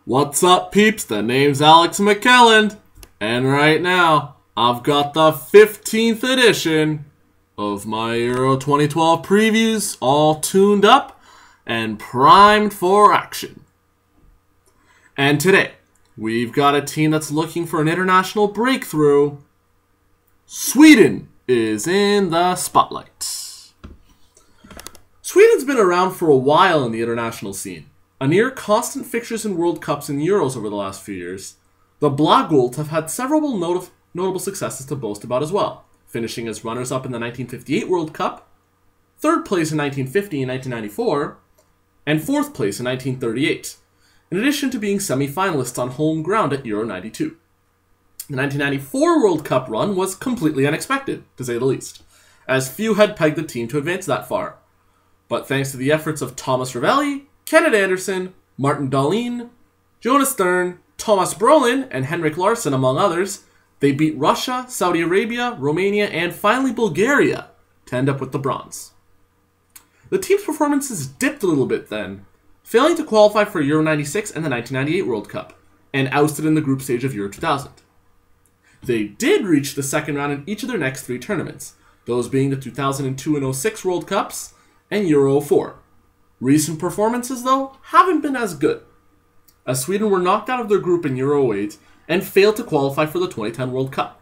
What's up, peeps? The name's Aleks Mickelland, and right now, I've got the 15th edition of my Euro 2012 previews all tuned up and primed for action. And today, we've got a team that's looking for an international breakthrough. Sweden is in the spotlight. Sweden's been around for a while in the international scene. A near constant fixtures in World Cups and Euros over the last few years, the Blågult have had several notable successes to boast about as well, finishing as runners-up in the 1958 World Cup, third place in 1950 and 1994, and fourth place in 1938, in addition to being semi-finalists on home ground at Euro 92. The 1994 World Cup run was completely unexpected, to say the least, as few had pegged the team to advance that far. But thanks to the efforts of Thomas Ravelli, Kenneth Anderson, Martin Dahlin, Jonas Stern, Thomas Brolin, and Henrik Larsson, among others, they beat Russia, Saudi Arabia, Romania, and finally Bulgaria to end up with the bronze. The team's performances dipped a little bit then, failing to qualify for Euro 96 and the 1998 World Cup, and ousted in the group stage of Euro 2000. They did reach the second round in each of their next three tournaments, those being the 2002 and 06 World Cups and Euro 04. Recent performances, though, haven't been as good, as Sweden were knocked out of their group in Euro 08 and failed to qualify for the 2010 World Cup.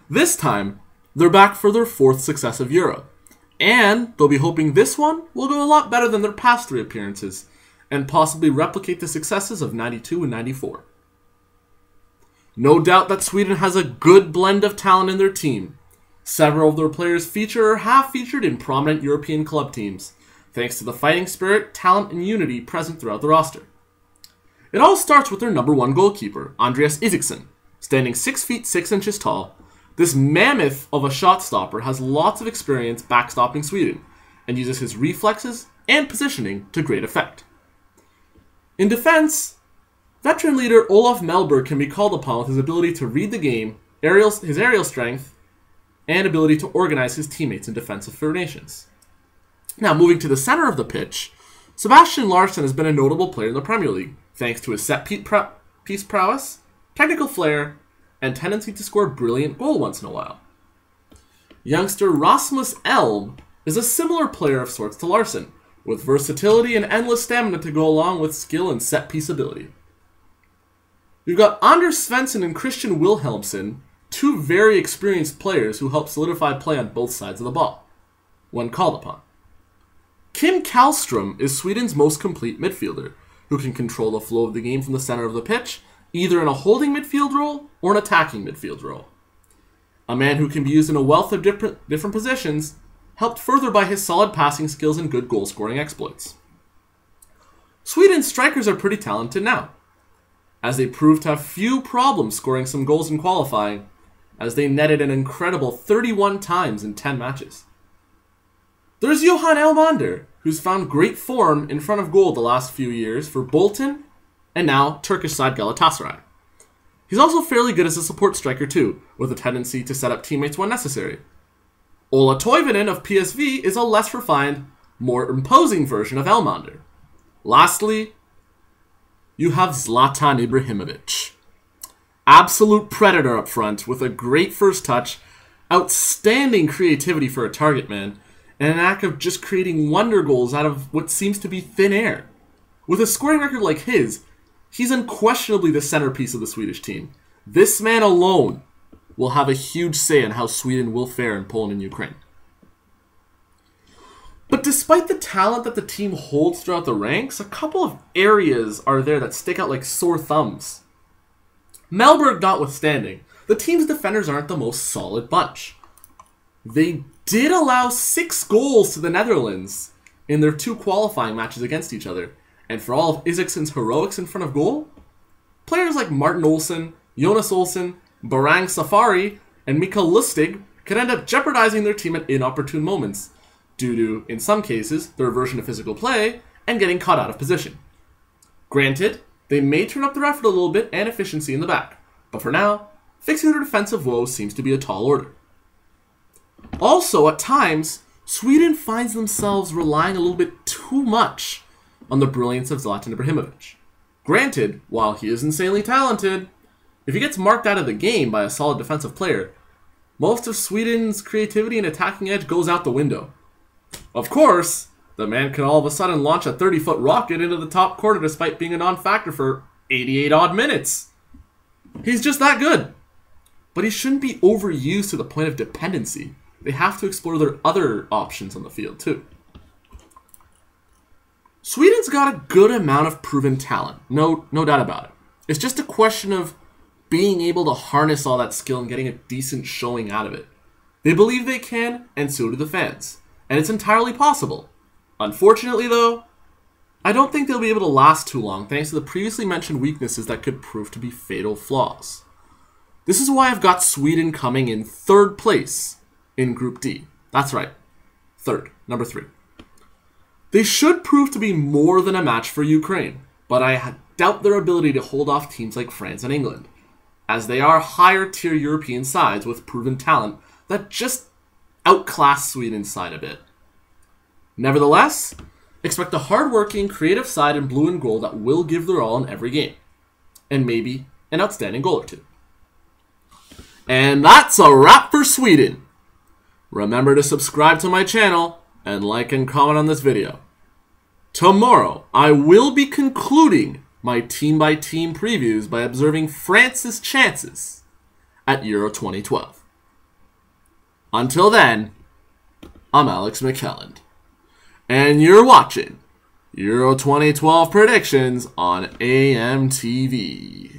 This time, they're back for their fourth successive Euro, and they'll be hoping this one will go a lot better than their past three appearances, and possibly replicate the successes of 92 and 94. No doubt that Sweden has a good blend of talent in their team. Several of their players feature or have featured in prominent European club teams, thanks to the fighting spirit, talent, and unity present throughout the roster. It all starts with their number one goalkeeper, Andreas Isaksson. Standing 6 feet 6 inches tall, this mammoth of a shot stopper has lots of experience backstopping Sweden, and uses his reflexes and positioning to great effect. In defense, veteran leader Olof Mellberg can be called upon with his ability to read the game, his aerial strength, and ability to organize his teammates in defensive formations. Now, moving to the center of the pitch, Sebastian Larsson has been a notable player in the Premier League, thanks to his set-piece prowess, technical flair, and tendency to score a brilliant goal once in a while. Youngster Rasmus Elm is a similar player of sorts to Larsson, with versatility and endless stamina to go along with skill and set-piece ability. You've got Anders Svensson and Christian Wilhelmsson, two very experienced players who help solidify play on both sides of the ball, when called upon. Kim Kallström is Sweden's most complete midfielder, who can control the flow of the game from the center of the pitch, either in a holding midfield role or an attacking midfield role. A man who can be used in a wealth of different positions, helped further by his solid passing skills and good goal-scoring exploits. Sweden's strikers are pretty talented now, as they proved to have few problems scoring some goals in qualifying, as they netted an incredible 31 times in 10 matches. There's Johan Elmander, who's found great form in front of goal the last few years for Bolton and now Turkish side Galatasaray. He's also fairly good as a support striker too, with a tendency to set up teammates when necessary. Ola Toivonen of PSV is a less refined, more imposing version of Elmander. Lastly, you have Zlatan Ibrahimovic. Absolute predator up front with a great first touch, outstanding creativity for a target man, and an act of just creating wonder goals out of what seems to be thin air. With a scoring record like his, he's unquestionably the centerpiece of the Swedish team. This man alone will have a huge say in how Sweden will fare in Poland and Ukraine. But despite the talent that the team holds throughout the ranks, a couple of areas are there that stick out like sore thumbs. Mellberg notwithstanding, the team's defenders aren't the most solid bunch. They did allow 6 goals to the Netherlands in their 2 qualifying matches against each other, and for all of Isaksson's heroics in front of goal, players like Martin Olsson, Jonas Olsson, Barang Safari, and Mikael Lustig could end up jeopardizing their team at inopportune moments, due to, in some cases, their aversion to physical play and getting caught out of position. Granted, they may turn up their effort a little bit and efficiency in the back, but for now, fixing their defensive woes seems to be a tall order. Also, at times, Sweden finds themselves relying a little bit too much on the brilliance of Zlatan Ibrahimovic. Granted, while he is insanely talented, if he gets marked out of the game by a solid defensive player, most of Sweden's creativity and attacking edge goes out the window. Of course, the man can all of a sudden launch a 30-foot rocket into the top corner despite being a non-factor for 88 odd minutes. He's just that good. But he shouldn't be overused to the point of dependency. They have to explore their other options on the field too. Sweden's got a good amount of proven talent, no doubt about it. It's just a question of being able to harness all that skill and getting a decent showing out of it. They believe they can, and so do the fans. And it's entirely possible. Unfortunately though, I don't think they'll be able to last too long thanks to the previously mentioned weaknesses that could prove to be fatal flaws. This is why I've got Sweden coming in 3rd place in Group D. That's right, 3rd, number 3. They should prove to be more than a match for Ukraine, but I doubt their ability to hold off teams like France and England, as they are higher tier European sides with proven talent that just outclass Sweden's side a bit. Nevertheless, expect a hard-working, creative side in blue and gold that will give their all in every game, and maybe an outstanding goal or two. And that's a wrap for Sweden. Remember to subscribe to my channel and like and comment on this video. Tomorrow, I will be concluding my team-by-team previews by observing France's chances at Euro 2012. Until then, I'm Aleks Mickelland, and you're watching Euro 2012 Predictions on AMTV.